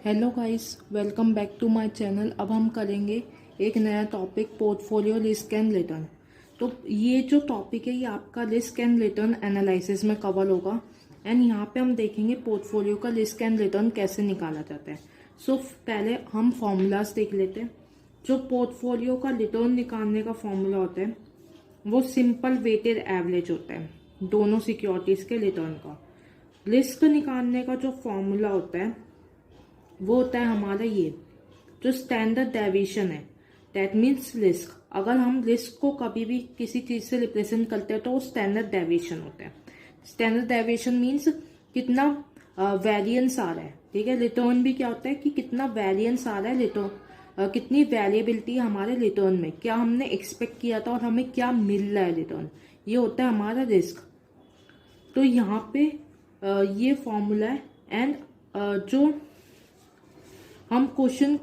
Hello guys, welcome back to my channel. अब हम करेंगे एक नया topic, portfolio risk and return. तो ये जो टॉपिक है ये आपका रिस्क एंड रिटर्न एनालिसिस में कवर होगा एंड यहाँ पे हम देखेंगे पोर्टफोलियो का रिस्क एंड रिटर्न कैसे निकाला जाता है। सो पहले हम फॉर्मूलाज देख लेते हैं। जो पोर्टफोलियो का रिटर्न निकालने का फॉर्मूला होता है वो सिंपल वेटेड एवरेज होता है दोनों सिक्योरिटीज के रिटर्न का। रिस्क निकालने का जो फॉर्मूला होता है वो होता है हमारा ये जो स्टैंडर्ड डेविएशन है, दैट मीन्स रिस्क। अगर हम रिस्क को कभी भी किसी चीज से रिप्रेजेंट करते हैं तो वो स्टैंडर्ड डेविएशन होता है। स्टैंडर्ड डेविएशन मीन्स कितना वेरिएंस आ रहा है। ठीक है, रिटर्न भी क्या होता है कि कितना वेरिएंस आ रहा है रिटर्न, कितनी वेरिएबिलिटी है हमारे रिटर्न में, क्या हमने एक्सपेक्ट किया था और हमें क्या मिल रहा है रिटर्न, ये होता है हमारा रिस्क। तो यहाँ पे ये फॉर्मूला है एंड जो हम क्वेश्चन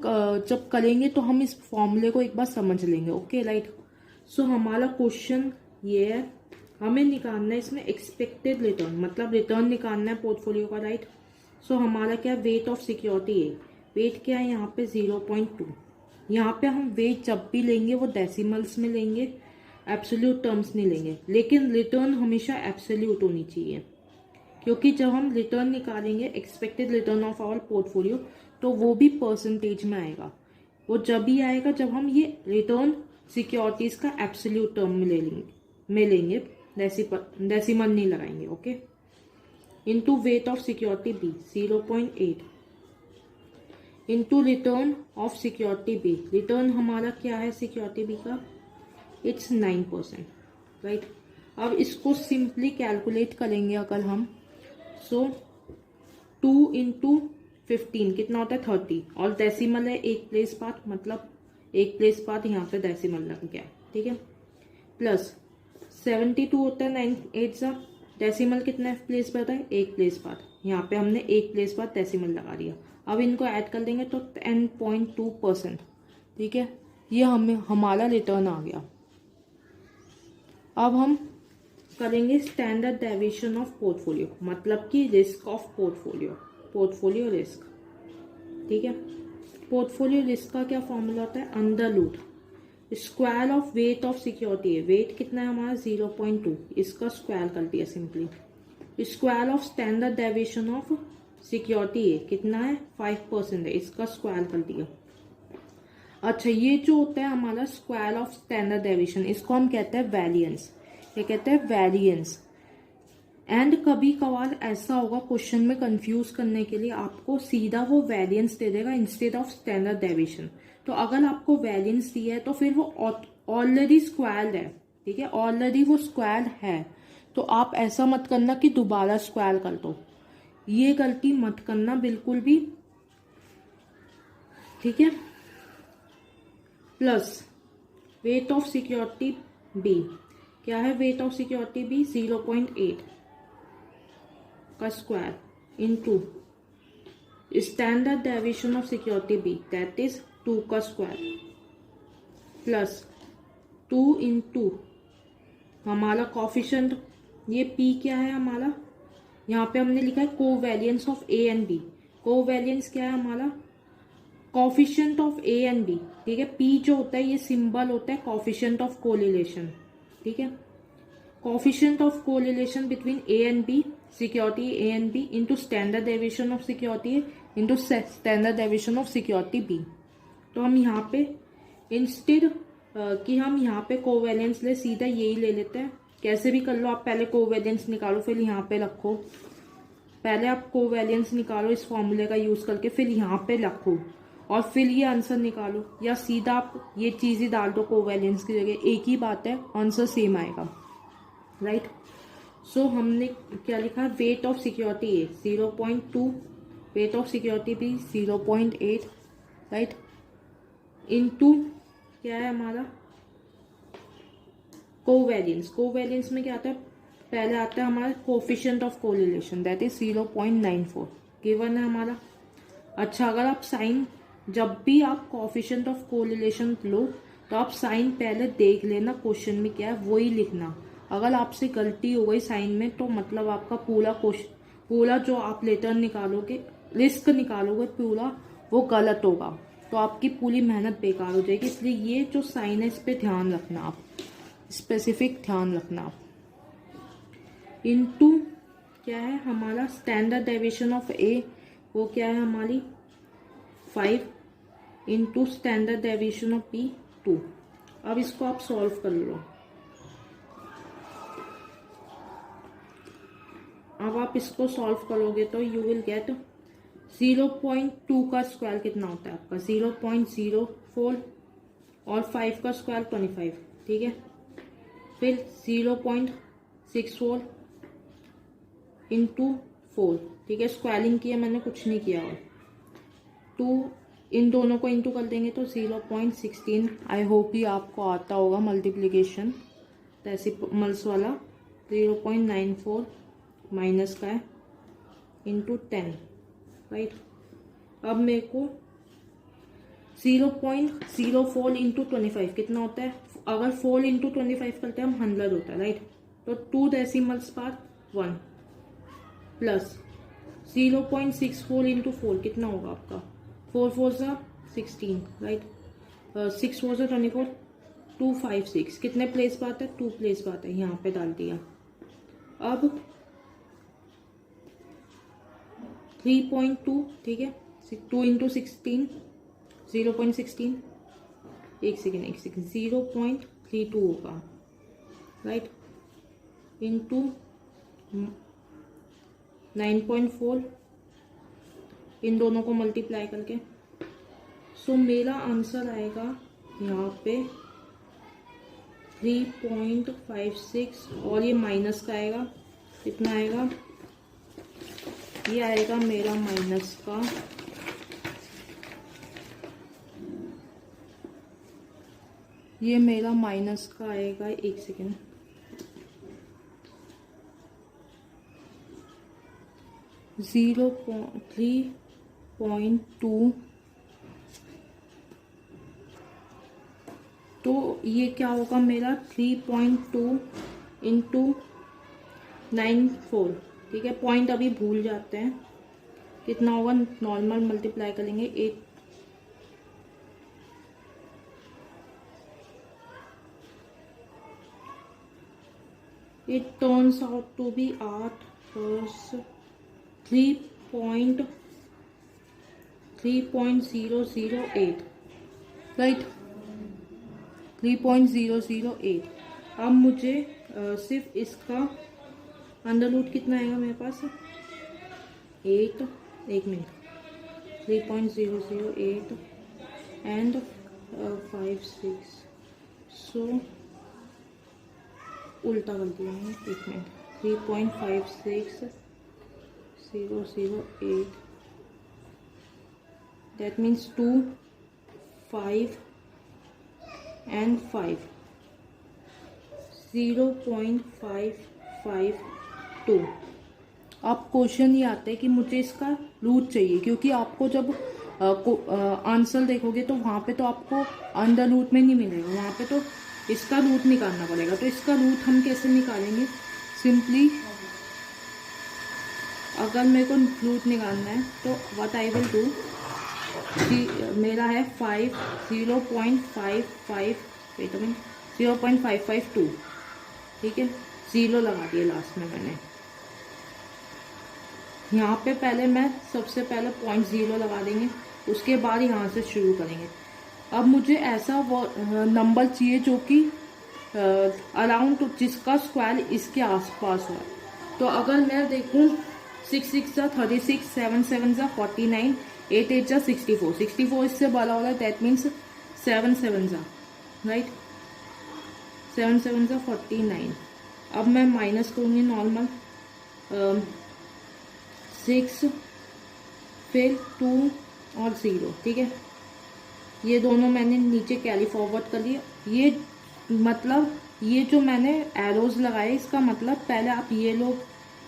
जब करेंगे तो हम इस फॉर्मूले को एक बार समझ लेंगे। Okay right. सो हमारा क्वेश्चन ये है, हमें निकालना है इसमें एक्सपेक्टेड रिटर्न, मतलब रिटर्न निकालना है पोर्टफोलियो का। राइट। सो हमारा क्या है, वेट ऑफ सिक्योरिटी है। वेट क्या है यहाँ पे 0.2। यहाँ पे हम वेट जब भी लेंगे वो डेसिमल्स में लेंगे, एब्सोल्यूट टर्म्स नहीं लेंगे। लेकिन रिटर्न हमेशा एब्सोल्यूट होनी चाहिए, क्योंकि जब हम रिटर्न निकालेंगे expected return of our portfolio तो वो भी परसेंटेज में आएगा। वो जब भी आएगा जब हम ये रिटर्न सिक्योरिटीज का एब्सोल्यूट टर्म में लेंगे, डेसिमल नहीं लगाएंगे। Okay. Into weight of security B 0.8 into return of security B. Return हमारा क्या है सिक्योरिटी बी का, इट्स 9%। राइट। अब इसको सिंपली कैलकुलेट करेंगे अगर हम, सो 2 इंटू 15 कितना होता है 30, और डेसिमल है एक प्लेस पार्ट, मतलब एक प्लेस पार्ट यहाँ पे डेसिमल लग गया। ठीक है। प्लस 72 होता है 9 8 सा, डेसिमल कितना है प्लेस पार्ट है एक प्लेस पार्ट, यहाँ पे हमने एक प्लेस पार्ट डेसिमल लगा दिया। अब इनको ऐड कर देंगे तो 10.2%। ठीक है, ये हमें हमारा रिटर्न आ गया। अब हम करेंगे स्टैंडर्ड डेविएशन ऑफ पोर्टफोलियो, मतलब कि रिस्क ऑफ पोर्टफोलियो रिस्क। ठीक है। पोर्टफोलियो रिस्क का क्या फॉर्मूला होता है, under root square of weight of security है। वेट कितना है हमारा 0.2, इसका स्क्वायर कर दिया simply. Square of standard deviation of security है कितना है 5% है, इसका स्क्वायर कर दिया। अच्छा, ये जो होता है हमारा स्क्वायर ऑफ स्टैंडर्ड डेविएशन, इसको हम कहते हैं वेरिएंस। ये कहते हैं वेरिएंस। एंड कभी कभार ऐसा होगा क्वेश्चन में कंफ्यूज करने के लिए आपको सीधा वो वेरिएंस दे देगा इंस्टेड ऑफ स्टैंडर्ड डेविएशन। तो अगर आपको वेरिएंस दिया है तो फिर वो ऑलरेडी स्क्वायर है। ठीक है, ऑलरेडी वो स्क्वायर है, तो आप ऐसा मत करना कि दोबारा स्क्वायर कर दो, ये गलती मत करना बिल्कुल भी। ठीक है। Plus weight of security B, क्या है वेट ऑफ सिक्योरिटी बी 0.8 का square into standard deviation of security B that is 2 का स्क्वायर प्लस 2 इंटू हमारा कॉफिशिएंट, ये पी क्या है हमारा, यहाँ पे हमने लिखा है covariance of A and B. Covariance क्या है हमारा, coefficient of A and B. ठीक है, पी जो होता है ये सिंबल होता है कॉफिशिएंट ऑफ कोरिलेशन। ठीक है, coefficient of correlation between A and B, security A and B into standard deviation of security A into standard deviation of security B। तो हम यहाँ पे इंस्टेड कि हम यहाँ पे कोवेलेंस ले, सीधा यही ले लेते हैं। कैसे भी कर लो आप, पहले कोवेलेंस निकालो फिर यहाँ पे रखो। पहले आप कोवेलेंस निकालो इस फॉर्मूले का यूज करके, फिर यहाँ पे रखो और फिर ये आंसर निकालो, या सीधा आप ये चीज ही डाल दो कोवेलेंस की जगह, एक ही बात है, आंसर सेम आएगा। राइट। सो हमने क्या लिखा, weight of security A 0.2, weight of security B 0.8। Right. Into क्या है हमारा कोवेरिएंस। कोवेरिएंस में क्या आता है, पहले आता है हमारा coefficient of correlation that is 0.94 given है हमारा। अच्छा, अगर आप साइन, जब भी आप कोफिशिएंट ऑफ कोरिलेशन लो तो आप साइन पहले देख लेना क्वेश्चन में क्या है वही लिखना। अगर आपसे गलती हो गई साइन में तो मतलब आपका पूरा जो आप लेटर निकालोगे लिस्ट निकालोगे पूरा वो गलत होगा, तो आपकी पूरी मेहनत बेकार हो जाएगी। इसलिए ये जो साइन है इस पे ध्यान रखना, आप स्पेसिफिक ध्यान रखना आप। इनटू क्या है हमारा स्टैंडर्ड डेविएशन ऑफ ए, वो क्या है हमारी 5 into standard deviation of B 2। अब इसको आप सॉल्व कर लो। अब आप इसको सॉल्व करोगे तो यू विल गेट 0.2 का स्क्वायर कितना होता है आपका 0.04 और 5 का स्क्वायर 25, ठीक है। फिर 0.64 इंटू 4, ठीक है। स्क्वायरिंग किया मैंने, कुछ नहीं किया। और 2 इन दोनों को इंटू कर देंगे तो 0.16। आई होप ये आपको आता होगा मल्टीप्लीकेशन डेसिमल्स वाला। 0.94 माइनस का है इंटू 10, राइट। अब मेरे को 0.04 इंटू 25 कितना होता है, अगर 4 इंटू 25 करते हैं हम 100 होता है, राइट। तो 2 डेसिमल्स बाद 1 प्लस 0.64 इंटू 4 कितना होगा आपका 4 4 सा 16, राइट। 6 4 सा 24, 256 कितने प्लेस बात है 2 प्लेस बात है, यहाँ पे डाल दिया। अब 3.2, ठीक है। 2 इंटू 16 0.16, एक सेकेंड 0.32 होगा, राइट। इंटू 9.4, इन दोनों को मल्टीप्लाई करके। सो मेरा आंसर आएगा यहाँ पे 3.56 और ये माइनस का आएगा, कितना आएगा, ये आएगा मेरा माइनस का 1 सेकेंड, जीरो 3.2। तो ये क्या होगा मेरा 3.2 इंटू 94, ठीक है। पॉइंट अभी भूल जाते हैं, कितना होगा, नॉर्मल मल्टीप्लाई करेंगे 8, it turns out to be 8 plus 3.008, right. 3.008। अब मुझे सिर्फ इसका अंडर रूट कितना आएगा मेरे पास 8, एक मिनट, 3.008 एंड 5 6, सो उल्टा कर दिया मैंने, एक मिनट, 3.56008, दैट मीन्स 2 5 and 5, 0.552। अब क्वेश्चन ये आता है कि मुझे इसका रूट चाहिए, क्योंकि आपको जब आंसर देखोगे तो वहाँ पे तो आपको अंडर रूट में नहीं मिलेगा, वहाँ पे तो इसका रूट निकालना पड़ेगा। तो इसका रूट हम कैसे निकालेंगे, सिंपली अगर मेरे को रूट निकालना है तो व्हाट आई विल डू, मेरा है 0.552, ठीक है। 0 लगा दिया लास्ट में मैंने, यहाँ पे पहले मैं सबसे पहले 0.0 लगा देंगे, उसके बाद यहाँ से शुरू करेंगे। अब मुझे ऐसा नंबर चाहिए जो कि अराउंड जिसका स्क्वायर इसके आसपास हो। तो अगर मैं देखूँ 6 6 जा 36, 7 7 जा 49, 8 8 जा 64, 64 इससे बड़ा हो रहा है, दैट मीन्स 7 7 जा, राइट, 7 7 जा 49। अब मैं माइनस करूँगी नॉर्मल, 6 फिर 2 और 0, ठीक है। ये दोनों मैंने नीचे कैरी फॉरवर्ड कर लिया। ये मतलब ये जो मैंने एरोज लगाए इसका मतलब पहले आप ये लोग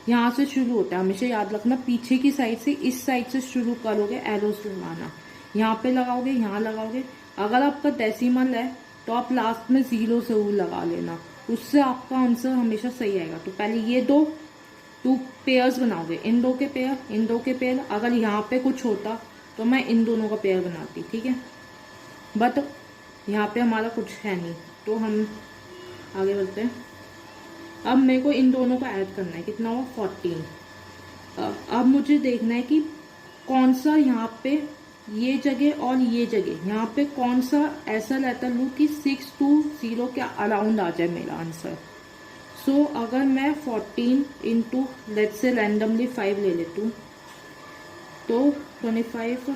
यहाँ से शुरू होता है, हमेशा याद रखना, पीछे की साइड से इस साइड से शुरू करोगे एरोज लगाना, यहाँ पे लगाओगे, यहाँ लगाओगे। अगर आपका डेसिमल है तो आप लास्ट में 0 जरूर लगा लेना, उससे आपका आंसर हमेशा सही आएगा। तो पहले ये दो टू पेयर्स बनाओगे, इन दो के पेयर, इन दो के पेयर। अगर यहाँ पे कुछ होता तो मैं इन दोनों का पेयर बनाती, ठीक है, बट यहाँ पे हमारा कुछ है नहीं, तो हम आगे बढ़ते हैं। अब मेरे को इन दोनों को ऐड करना है, कितना हुआ 14। अब मुझे देखना है कि कौन सा यहाँ पे ये जगह और ये जगह यहाँ पे कौन सा ऐसा लेटर लूँ कि 6 to 0 के अराउंड आ जाए मेरा आंसर। सो अगर मैं 14 इंटू लेट्स से रैंडमली 5 ले लेती हूँ तो 25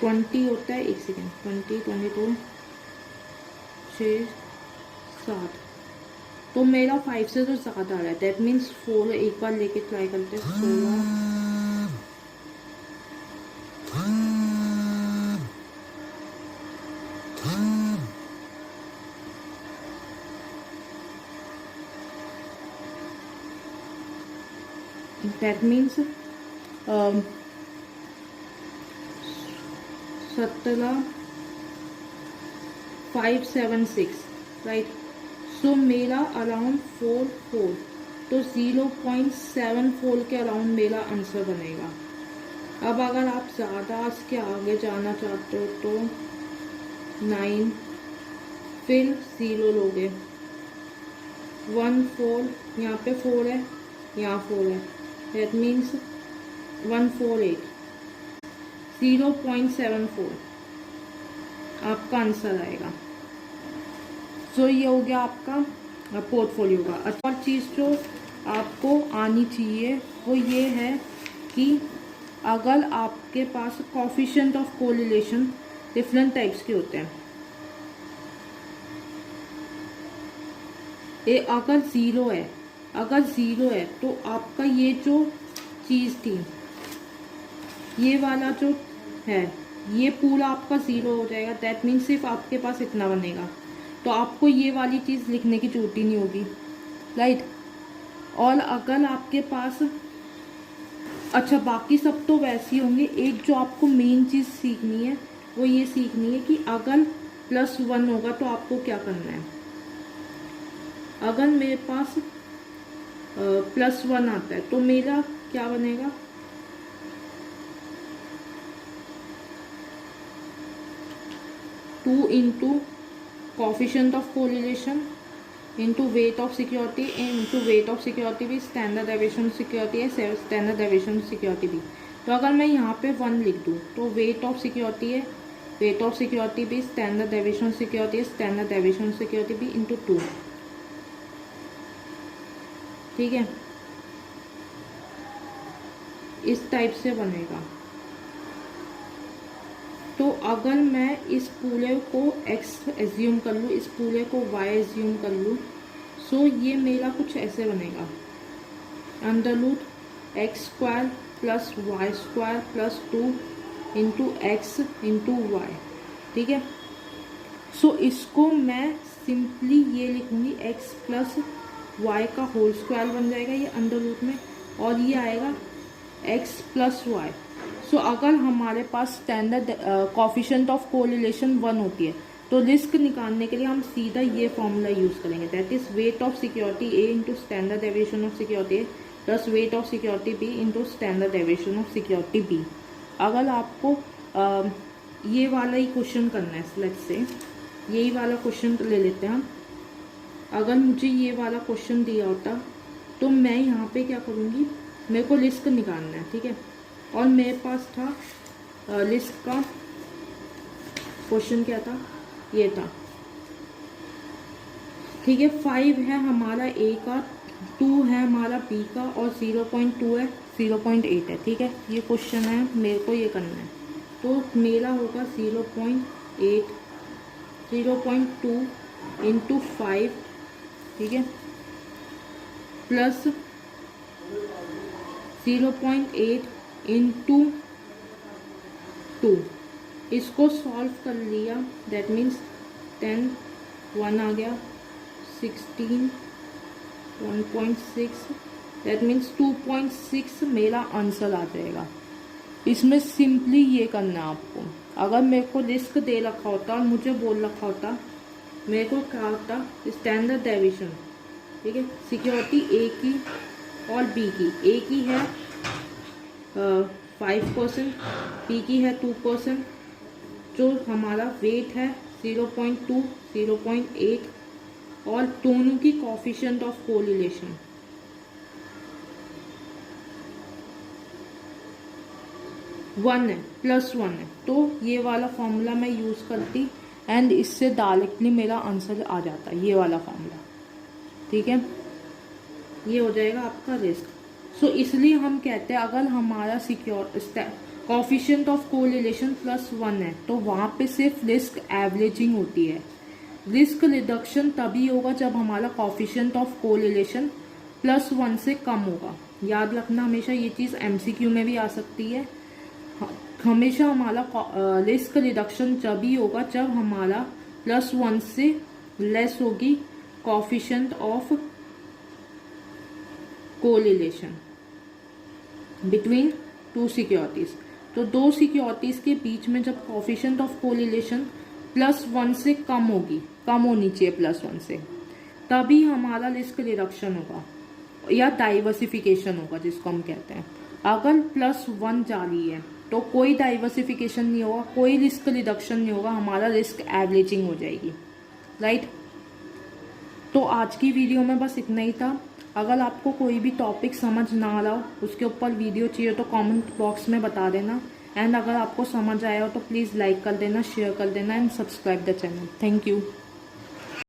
20 होता है, एक सेकेंड, 20 22 6 7, तो मेरा 5 से तो ज़्यादा आ रहा है। दैट मीन्स 4 एक बार लेके ट्राई करते हैं। 16 दैट मीन्स 17 5 7 6 राइट। सो मेरा अराउंड 4 4, तो 0.74 के अराउंड मेरा आंसर बनेगा। अब अगर आप ज़्यादा इसके आगे जाना चाहते हो तो 9 फिर 0 लोगे, 1 4, यहाँ पे 4 है, यहाँ 4 है, दैट मीन्स 148, 0.74 आपका आंसर आएगा। सो ये हो गया आपका पोर्टफोलियो का। अच्छा, और चीज़ जो आपको आनी चाहिए वो ये है कि अगर आपके पास coefficient of correlation different types के होते हैं, अगर ज़ीरो है तो आपका ये जो चीज़ थी, ये वाला जो है, ये पूरा आपका 0 हो जाएगा। दैट मीन्स सिर्फ आपके पास इतना बनेगा, तो आपको ये वाली चीज़ लिखने की जरूरत ही नहीं होगी, राइट। और अगर आपके पास, अच्छा बाकी सब तो वैसे ही होंगे। एक जो आपको मेन चीज़ सीखनी है वो ये सीखनी है कि अगर +1 होगा तो आपको क्या करना है। अगर मेरे पास +1 आता है तो मेरा क्या बनेगा, two into coefficient of correlation into weight of security into weight of security भी standard deviation security है, standard deviation security भी। तो अगर मैं यहाँ पे 1 लिख दूँ तो weight of security है, weight of security भी standard deviation security है, standard deviation security भी into 2, ठीक है, इस टाइप से बनेगा। तो अगर मैं इस पूरे को x एज्यूम कर लूँ, इस पूरे को y एज्यूम कर लूँ, सो ये मेरा कुछ ऐसे बनेगा, √x² + y² + 2 into x into Y, ठीक है। सो इसको मैं सिंपली ये लिखूँगी x + y का होल स्क्वायर बन जाएगा ये अंडर में, और ये आएगा x + y। सो अगर हमारे पास स्टैंडर्ड कोफिशिएंट ऑफ कोरिलेशन 1 होती है तो रिस्क निकालने के लिए हम सीधा ये फॉर्मूला यूज़ करेंगे, that is wait of security A into standard deviation of security A plus weight of security B into standard deviation of security B। अगर आपको ये वाला ही क्वेश्चन करना है, लेट्स से यही वाला क्वेश्चन ले लेते हैं हम। अगर मुझे ये वाला क्वेश्चन दिया होता तो मैं यहाँ पे क्या करूँगी, मेरे को रिस्क निकालना है, ठीक है, और मेरे पास था लिस्ट का क्वेश्चन क्या था, ये था, ठीक है। 5 है हमारा A का, 2 है हमारा B का, और 0.2 है, 0.8 है, ठीक है। ये क्वेश्चन है, मेरे को ये करना है, तो मेरा होगा 0.8 0.2 इंटू 5, ठीक है, प्लस 0.8 इंटू 2। इसको सॉल्व कर लिया, दैट मीन्स 10 1 आ गया, 16 1.6, दैट मीन्स 2.6 मेरा आंसर आ जाएगा। इसमें सिंपली ये करना है आपको। अगर मेरे को रिस्क दे रखा होता और मुझे बोल रखा होता, मेरे को क्या होता, स्टैंडर्ड डेविएशन ठीक है। सिक्योरिटी ए की और बी की, ए की है 5%, बी की है 2%, जो हमारा वेट है 0.2, 0.8, और दोनों की कोफिशिएंट ऑफ कोरिलेशन 1 है, +1 है। तो ये वाला फॉर्मूला मैं यूज़ करती एंड इससे डायरेक्टली मेरा आंसर आ जाता है, ये वाला फॉर्मूला। ठीक है, ये हो जाएगा आपका रिस्क। सो इसलिए हम कहते हैं अगर हमारा सिक्योर कोफिशिएंट ऑफ कोरिलेशन +1 है तो वहाँ पे सिर्फ रिस्क एवरेजिंग होती है। रिस्क रिडक्शन तभी होगा जब हमारा कोफिशिएंट ऑफ कोरिलेशन +1 से कम होगा। याद रखना हमेशा, ये चीज़ MCQ में भी आ सकती है। हमेशा हमारा रिस्क रिडक्शन तभी होगा जब हमारा +1 से लेस होगी coefficient of correlation between two securities. तो दो सिक्योरिटीज के बीच में जब कोफिशिएंट ऑफ कोरिलेशन +1 से कम होगी, कम होनी चाहिए +1 से, तभी हमारा रिस्क रिडक्शन होगा या डाइवर्सिफिकेशन होगा जिसको हम कहते हैं। अगर +1 जा रही है तो कोई डाइवर्सिफिकेशन नहीं होगा, कोई रिस्क रिडक्शन नहीं होगा, हमारा रिस्क एवरेजिंग हो जाएगी। राइट। तो आज की वीडियो में बस इतना ही था। अगर आपको कोई भी टॉपिक समझ ना आ रहा हो, उसके ऊपर वीडियो चाहिए तो कमेंट बॉक्स में बता देना। एंड अगर आपको समझ आया हो तो प्लीज़ लाइक कर देना, शेयर कर देना and subscribe the channel. Thank you.